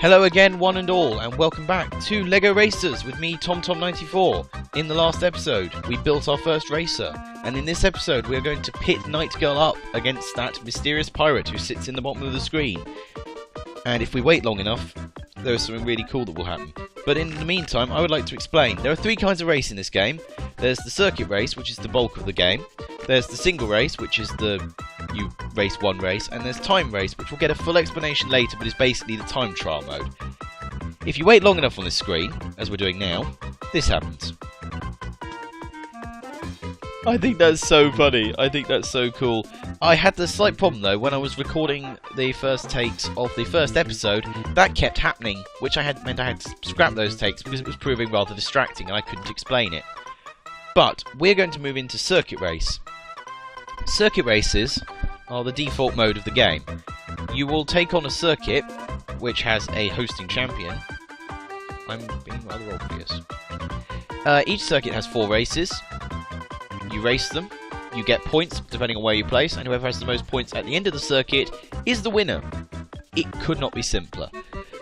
Hello again, one and all, and welcome back to LEGO Racers with me, TomTom94. In the last episode, we built our first racer, and in this episode we are going to pit Night Girl up against that mysterious pirate who sits in the bottom of the screen. And if we wait long enough, there is something really cool that will happen. But in the meantime, I would like to explain. There are three kinds of race in this game. There's the circuit race, which is the bulk of the game. There's the single race, which is you race one race, and there's time race, which we'll get a full explanation later, but is basically the time trial mode. If you wait long enough on this screen, as we're doing now, this happens. I think that's so funny. I think that's so cool. I had the slight problem though, when I was recording the first takes of the first episode, that kept happening, which meant I had to scrap those takes because it was proving rather distracting and I couldn't explain it. But we're going to move into circuit race. Circuit races are the default mode of the game. You will take on a circuit which has a hosting champion. I'm being rather obvious. Each circuit has 4 races. You race them, you get points depending on where you place, and whoever has the most points at the end of the circuit is the winner. It could not be simpler.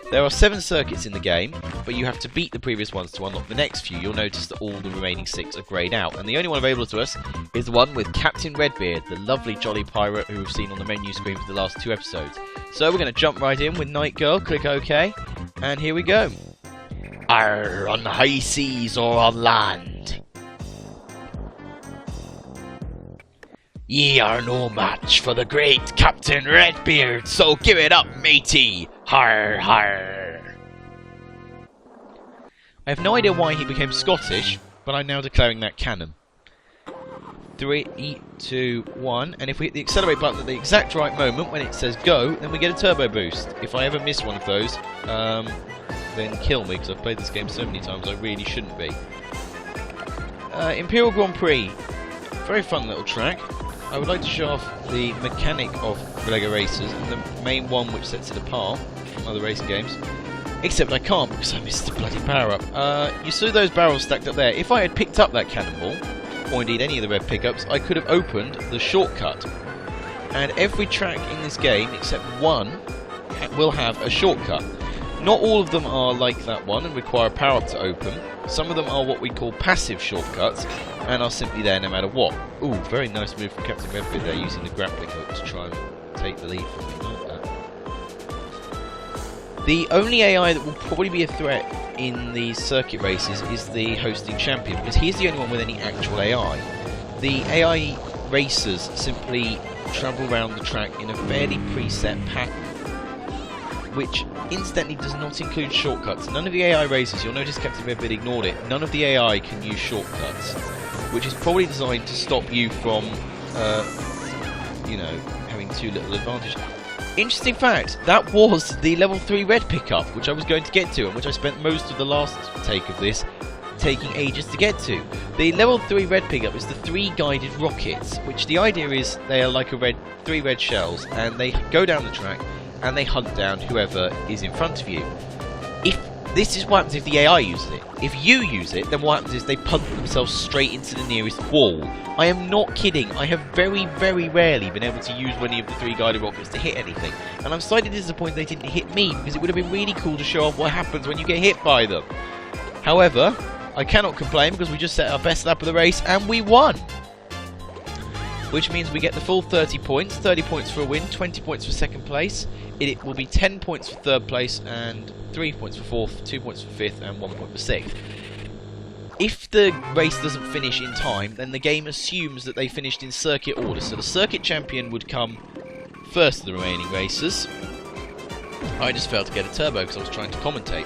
There are 7 circuits in the game, but you have to beat the previous ones to unlock the next few. You'll notice that all the remaining 6 are greyed out, and the only one available to us is the one with Captain Redbeard, the lovely jolly pirate who we've seen on the menu screen for the last 2 episodes. So we're going to jump right in with Night Girl, click OK, and here we go. Arr, on the high seas or on land. Ye are no match for the great Captain Redbeard, so give it up, matey! Har har! I have no idea why he became Scottish, but I'm now declaring that canon. 3, 2, 1, and if we hit the accelerate button at the exact right moment when it says go, then we get a turbo boost. If I ever miss one of those, then kill me, because I've played this game so many times I really shouldn't be. Imperial Grand Prix. Very fun little track. I would like to show off the mechanic of LEGO Racers, and the main one which sets it apart from other racing games. Except I can't because I missed the bloody power-up. You saw those barrels stacked up there. If I had picked up that cannonball, or indeed any of the red pickups, I could have opened the shortcut. And every track in this game, except one, will have a shortcut. Not all of them are like that one and require a power-up to open. Some of them are what we call passive shortcuts, and are simply there no matter what. Ooh, very nice move from Captain Redbeard there, using the grappling hook to try and take the lead from me like that. The only AI that will probably be a threat in the circuit races is the hosting champion, because he's the only one with any actual AI. The AI racers simply travel around the track in a fairly preset pattern, which incidentally does not include shortcuts. None of the AI racers, you'll notice Captain Redbeard ignored it, none of the AI can use shortcuts, which is probably designed to stop you from, having too little advantage. Interesting fact, that was the level 3 red pickup, which I was going to get to, and which I spent most of the last take of this taking ages to get to. The level 3 red pickup is the 3 guided rockets, which the idea is they are like 3 red shells, and they go down the track, and they hunt down whoever is in front of you. This is what happens if the AI uses it. If you use it, then what happens is they punt themselves straight into the nearest wall. I am not kidding. I have very, very rarely been able to use any of the 3 guided rockets to hit anything. And I'm slightly disappointed they didn't hit me, because it would have been really cool to show off what happens when you get hit by them. However, I cannot complain because we just set our best lap of the race and we won. Which means we get the full 30 points. 30 points for a win, 20 points for second place. It will be 10 points for third place, and 3 points for fourth, 2 points for fifth, and 1 point for sixth. If the race doesn't finish in time, then the game assumes that they finished in circuit order. So the circuit champion would come first of the remaining races. I just failed to get a turbo because I was trying to commentate.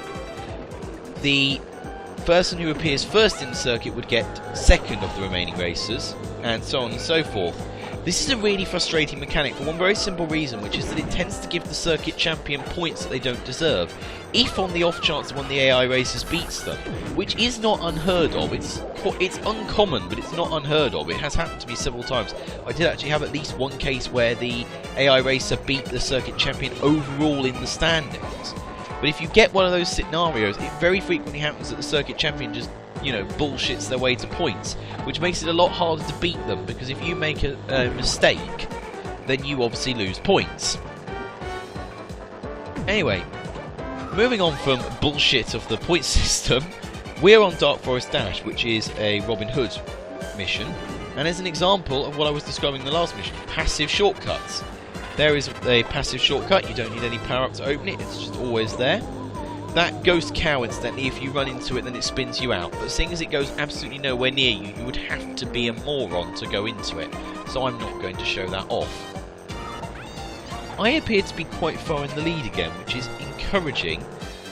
The person who appears first in the circuit would get second of the remaining races, and so on and so forth. This is a really frustrating mechanic for one very simple reason, which is that it tends to give the circuit champion points that they don't deserve, if on the off chance one of the AI racers beats them, which is not unheard of. It's uncommon, but it's not unheard of. It has happened to me several times. I did actually have at least one case where the AI racer beat the circuit champion overall in the standings. But if you get one of those scenarios, it very frequently happens that the circuit champion just, bullshits their way to points, which makes it a lot harder to beat them, because if you make a mistake, then you obviously lose points. Anyway, moving on from bullshit of the point system, we're on Dark Forest Dash, which is a Robin Hood mission, and as an example of what I was describing in the last mission, passive shortcuts. There is a passive shortcut, you don't need any power up to open it, it's just always there. That ghost cow, incidentally, if you run into it then it spins you out, but seeing as it goes absolutely nowhere near you, you would have to be a moron to go into it, so I'm not going to show that off. I appear to be quite far in the lead again, which is encouraging,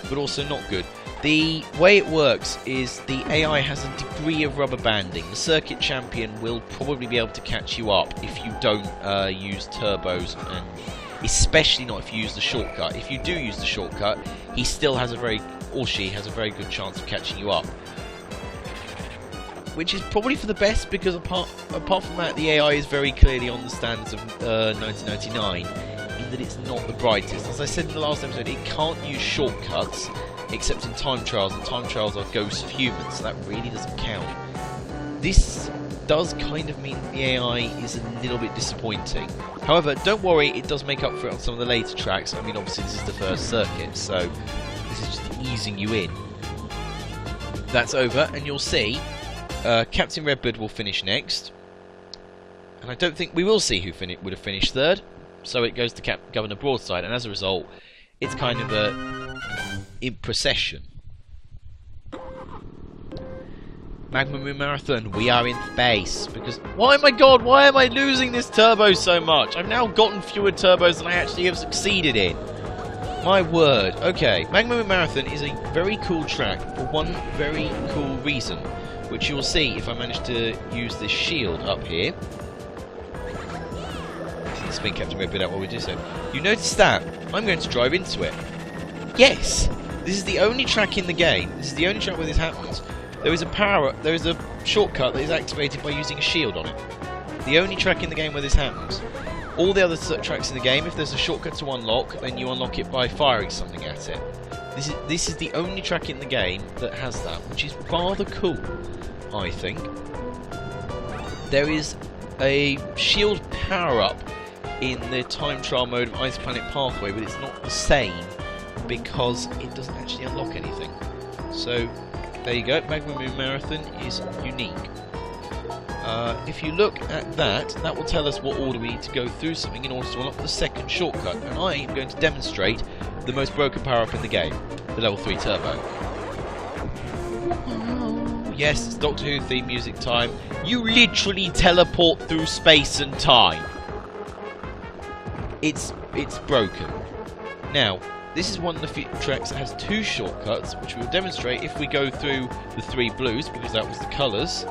but also not good. The way it works is the AI has a degree of rubber banding. The circuit champion will probably be able to catch you up if you don't use turbos, and especially not if you use the shortcut. If you do use the shortcut, he still has she has a very good chance of catching you up. Which is probably for the best, because apart from that, the AI is very clearly on the standards of 1999, in that it's not the brightest. As I said in the last episode, it can't use shortcuts, except in time trials, and time trials are ghosts of humans, so that really doesn't count. This does kind of mean the AI is a little bit disappointing. However, don't worry, it does make up for it on some of the later tracks. I mean, obviously this is the first circuit, so this is just easing you in. That's over, and you'll see Captain Redbeard will finish next, and I don't think we will see who would have finished third, so it goes to Governor Broadside, and as a result, it's kind of in procession. Magma Moon Marathon, we are in space, because why am I losing this turbo so much? I've now gotten fewer turbos than I actually have succeeded in. My word. Okay, Magma Moon Marathon is a very cool track for one very cool reason, which you'll see if I manage to use this shield up here. Spin Captain Redbeard out while we do so. You notice that I'm going to drive into it. Yes, this is the only track in the game. This is the only track where this happens. There is a shortcut that is activated by using a shield on it. The only track in the game where this happens. All the other tracks in the game, if there's a shortcut to unlock, then you unlock it by firing something at it. This is the only track in the game that has that, which is rather cool, I think. There is a shield power-up in the time trial mode of Ice Planet Pathway, but it's not the same because it doesn't actually unlock anything. So there you go, Magma Moon Marathon is unique. If you look at that, that will tell us what order we need to go through something in order to unlock the second shortcut, and I am going to demonstrate the most broken power-up in the game, the level 3 turbo. Oh, yes, it's Doctor Who theme music time. You literally teleport through space and time. It's broken. Now, this is one of the few tracks that has 2 shortcuts, which we will demonstrate if we go through the 3 blues, because that was the colours.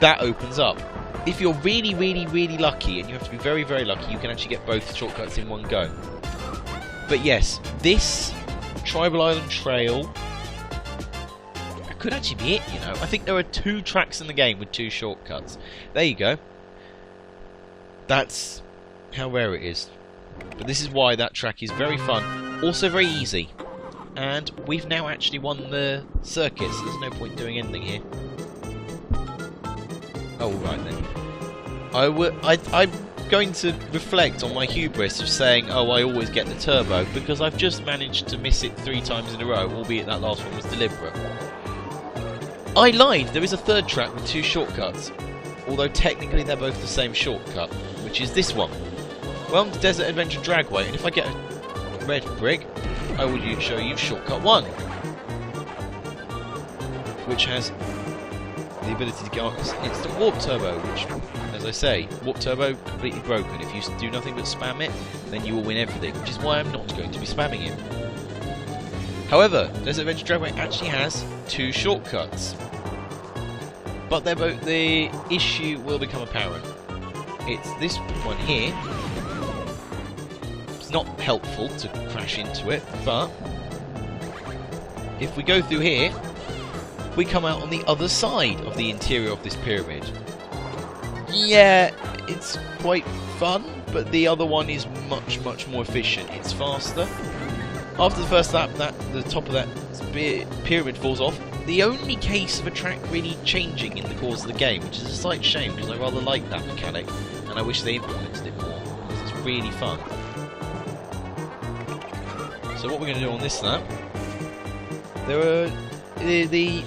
That opens up. If you're really, really, really lucky, and you have to be very, very lucky, you can actually get both shortcuts in one go. But yes, this Tribal Island Trail, that could actually be it, you know. I think there are 2 tracks in the game with 2 shortcuts. There you go. That's how rare it is. But this is why that track is very fun, also very easy. And we've now actually won the circuit, so there's no point doing anything here. Oh, right then. I'm going to reflect on my hubris of saying, oh, I always get the turbo, because I've just managed to miss it 3 times in a row, albeit that last one was deliberate. I lied, there is a 3rd track with 2 shortcuts, although technically they're both the same shortcut, which is this one. Welcome to Desert Adventure Dragway, and if I get a red brick, I will show you shortcut 1, which has the ability to go instant warp turbo, which, as I say, warp turbo completely broken. If you do nothing but spam it, then you will win everything, which is why I'm not going to be spamming it. However, Desert Adventure Dragway actually has 2 shortcuts, but the issue will become apparent. It's this one here. It's not helpful to crash into it, but if we go through here, we come out on the other side of the interior of this pyramid. Yeah, it's quite fun, but the other one is much, much more efficient. It's faster. After the first lap, the top of that pyramid falls off. The only case of a track really changing in the course of the game, which is a slight shame because I rather like that mechanic, and I wish they implemented it more, because it's really fun. So what we're going to do on this lap, there are the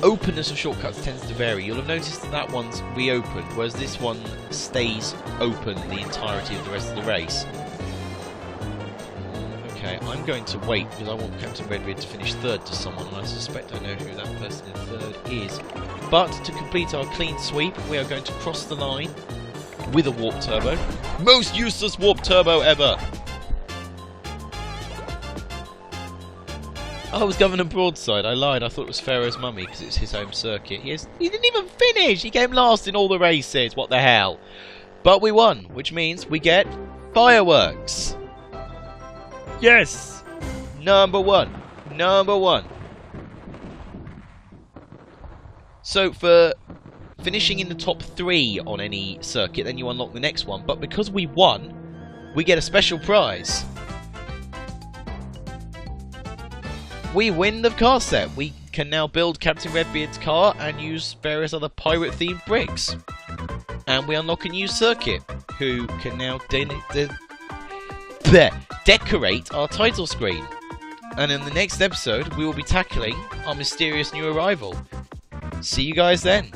openness of shortcuts tends to vary. You'll have noticed that one's reopened, whereas this one stays open the entirety of the rest of the race. Okay, I'm going to wait because I want Captain Redbeard to finish third to someone, and I suspect I know who that person in third is. But to complete our clean sweep, we are going to cross the line with a warp turbo. Most useless warp turbo ever! Oh, it was Governor Broadside. I lied. I thought it was Pharaoh's Mummy because it's his home circuit. He didn't even finish. He came last in all the races. What the hell? But we won, which means we get fireworks. Yes! Number one. Number one. So for finishing in the top 3 on any circuit, then you unlock the next one. But because we won, we get a special prize. We win the car set. We can now build Captain Redbeard's car and use various other pirate-themed bricks. And we unlock a new circuit, who can now decorate our title screen. And in the next episode, we will be tackling our mysterious new arrival. See you guys then.